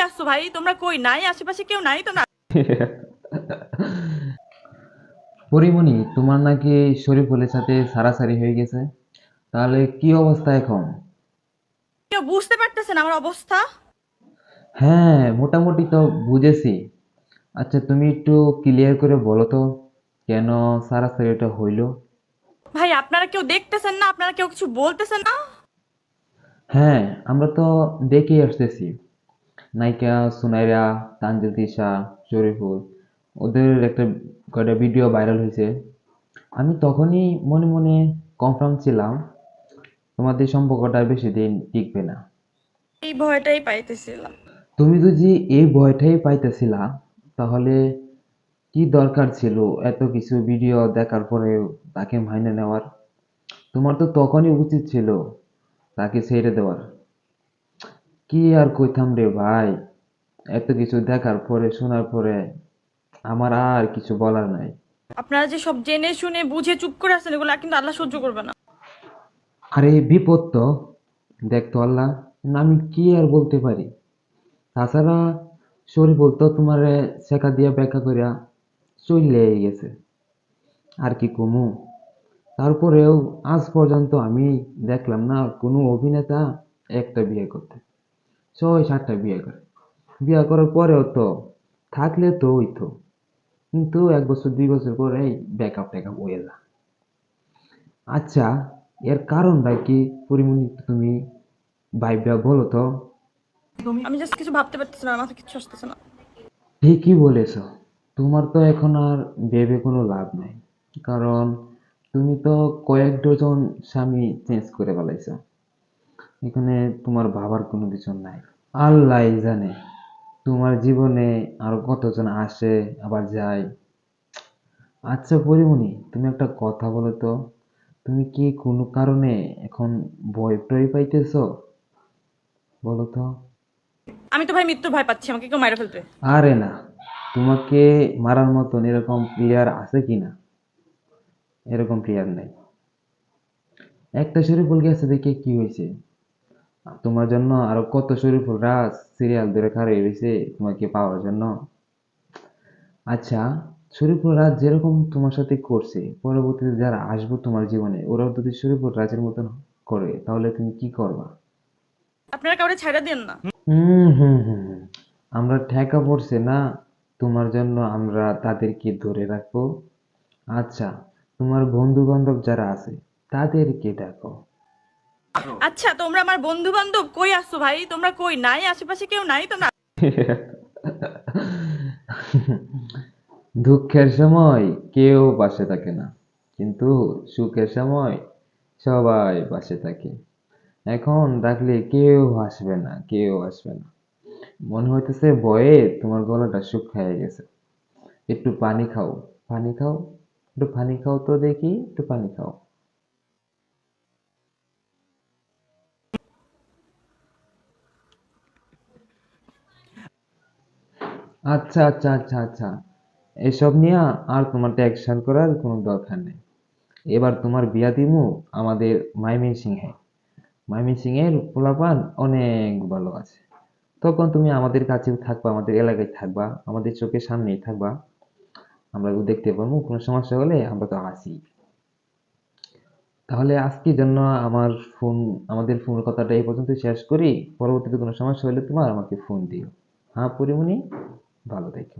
আছো ভাই? তোমরা কই? নাই আশেপাশে কেউ নাই তো না? পরিমণি, তোমার নাকি শরীফুলের সাথে সারাসারি হয়ে গেছে? তাহলে কি অবস্থা এখন? কেউ বুঝতে পারতেছেন আমার অবস্থা? হ্যাঁ, মোটামুটি তো বুঝেছি। আচ্ছা, তুমি একটু ক্লিয়ার করে বলো তো, কেন সারাসারিটা হইলো? ভাই আপনারা কেউ দেখতেছেন না? আপনারা কেউ কিছু বলতেছেন না? হ্যাঁ, আমরা তো দেখেই আসতেছি। নায়িকা সুনাইরা, তানজিল তিশা, শরীফুল, ওদের একটা কয়টা ভিডিও ভাইরাল হয়েছে। আমি তখনই মনে মনে কনফার্ম ছিলাম তোমাদের সম্পর্কটা বেশি দিন টিকবে না। এই ভয়টাই পাইতেছিলাম। তুমি যদি এই ভয়টাই পাইতেছিলা, তাহলে কি দরকার ছিল এত কিছু ভিডিও দেখার পরেও তাকে মাইনে নেওয়ার? তোমার তো তখনই উচিত ছিল তাকে ছেড়ে দেওয়ার। কি আর কইতাম রে ভাই, এত কিছু দেখার পরে শোনার পরে আমার আর কিছু বলার নাই। আপনারা যে সব জেনে শুনে বুঝে চুপ করে আছেন, এগুলো কিন্তু আল্লাহ সহ্য করবে না। আরে বিপদ তো, দেখতো আল্লাহ, না আমি কি আর বলতে পারি? তাছাড়া শরীফ বলতো তোমারে শেখা দিয়া ব্যাখ্যা করিয়া চলে গেছে, আর কি কমু? তারপরেও আজ পর্যন্ত আমি দেখলাম না কোনো অভিনেতা একটা বিয়ে করতে। 6-7টা বিয়ে করে। বিয়ে করার পরেও তো থাকলে তো হইতো, কিন্তু 1 বছর 2 বছর পরেই ব্যাকআপ ট্যাকআপ হয়ে যায়। আচ্ছা, এর কারণটা কি পরিমণি, একটু তুমি ভাইবা বলো তো। আমি জাস্ট কিছু ভাবতে পারতেছি না, আমার মাথায় কিছু আসতেছে না। ঠিকই বলেছ, তোমার তো এখন আর ভেবে কোনো লাভ নাই। কারণ তুমি তো কয়েক ডজন স্বামী চেঞ্জ করে ফেলাইছো। এখানে তোমার ভাবার কোনো কিছু নাই। আল্লাহ জানে তোমার জীবনে আরো কতজন আসে আবার যায়। আচ্ছা পরিমণি, তুমি একটা কথা বলো তো, তুমি কি কোনো কারণে এখন ভয় টয় পাইতেছো? বলো তো। আমি তো ভাই মৃত্যুর ভয় পাচ্ছি, আমাকে কেউ মাইরে ফেলবে। আরে না, তোমাকে মারার মতন এরকম প্লেয়ার আছে কিনা? এরকম প্লেয়ার নাই। একটা শরীফুল গেছে দেখে কি হয়েছে? তোমার জন্য আরো কত শরীফুলরা সিরিয়াল ধরে খাড়িয়ে রয়েছে তোমাকে পাওয়ার জন্য। আচ্ছা, শরীফুল রাজ যেরকম তোমার সাথে করছে, পরবর্তীতে যারা আসবো তোমার জীবনে ওরাও যদি শরীফুল রাজের মতন করে, তাহলে তুমি কি করবা? আপনারা কাউরে ছাইড়া দেন না। হুম হুম হুম হুম। আমরা ঠেকা পড়ছে না, তোমার জন্য আমরা তাদেরকে ধরে রাখবো। আচ্ছা, তোমার বন্ধু বান্ধব যারা আছে তাদেরকে ডাকো। আচ্ছা, তোমরা আমার বন্ধু বান্ধব কই আছো ভাই? তোমরা কই? নাই আশেপাশে কেউ নাই তো না? দুঃখের সময় কেউ পাশে থাকে না, কিন্তু সুখের সময় সবাই পাশে থাকে। এখন ডাকলে কেউ আসবে না, কেউ আসবে না। মনে হইতেছে ভয়ে তোমার গলাটা শুকিয়ে গেছে। একটু পানি খাও, পানি খাও, একটু পানি খাও তো দেখি, একটু পানি খাও। আচ্ছা আচ্ছা আচ্ছা আচ্ছা, এসব নিয়ে আর তোমার টেনশন করার কোনো দরকার নেই। এবার তোমার বিয়া দিমু আমাদের ময়মনসিংহে। ময়মনসিংহের পোলাপান অনেক ভালো আছে। তখন তুমি আমাদের কাছেও থাকবা, আমাদের এলাকায় থাকবা, আমাদের চোখের সামনেই থাকবা। আমরা তো দেখতে পারবো, কোনো সমস্যা হলে আমরা তো আছি। তাহলে আজকের জন্য আমার ফোন আমাদের ফোন কথাটা এই পর্যন্ত শেষ করি। পরবর্তীতে কোনো সমস্যা হলে তোমার আমাকে ফোন দিও। হ্যাঁ পরিমণি, ভালো থেকো।